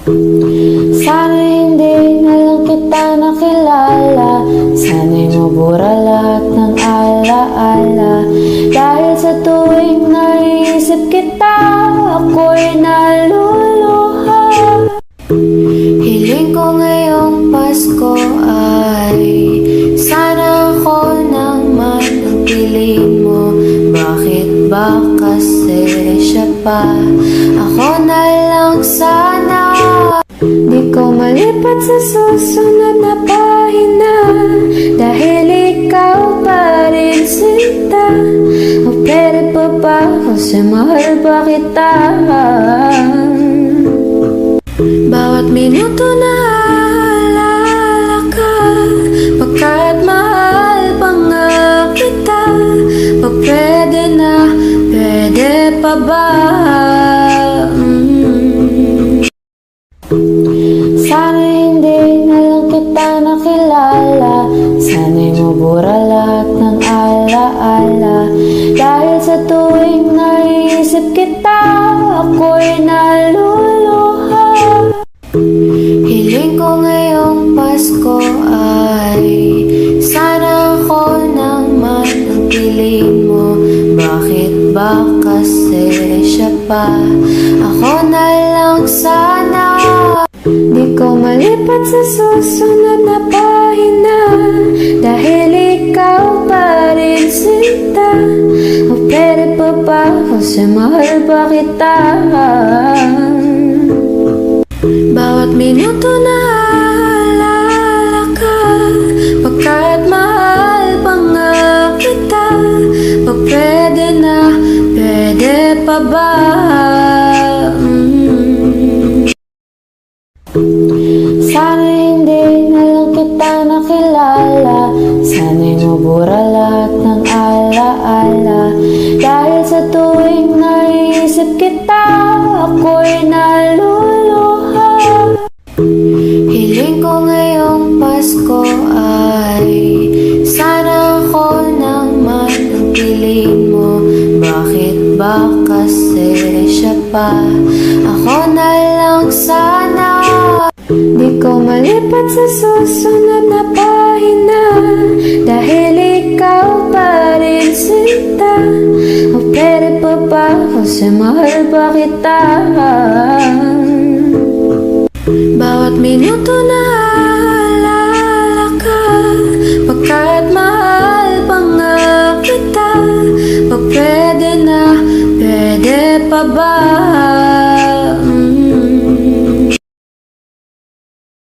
Sana hindi na lang kita nakilala, sana'y mabura lahat ng alaala. Dahil sa tuwing naiisip kita, ako'y naluluha. Hiling ko ngayong Pasko ay sana ako naman ang piliin mo. Bakit ba kasi siya pa? Ako na lang sana. Di ko malipat sa susunod na pahina, dahil ikaw pa rin sinta. O pwede pa ba kasi mahal pa kita? Bawat minuto na alala ka, pagkat mahal pa nga kita. O pwede na, pwede pa ba? Sana hindi na lang kita nakilala, sana'y mabura lahat ng alaala. Dahil sa tuwing naiisip kita, ako'y naluluha. Hiling ko ngayong Pasko ay sana ako naman ang piliin mo. Bakit ba kasi siya pa? Ako na lang sana. Di ko malipat sa susunod na pahina, dahil ikaw pa rin sinta. O pwede pa ba kasi mahal pa kita? Bawat minuto na alala ka, pagkat mahal pa nga kita. O pwede na, pwede pa ba? Sana hindi na lang kita nakilala, sana'y mabura lahat ng alaala. Dahil sa tuwing naiisip kita, ako'y naluluha. Hiling ko ngayong Pasko ay sana ako naman ang piliin mo. Bakit ba kasi siya pa? Ako na lang sana. Di ko malipat sa susunod na pahina, dahil ikaw pa rin sinta. O pwede pa ba kasi mahal pa kita? Bawat minuto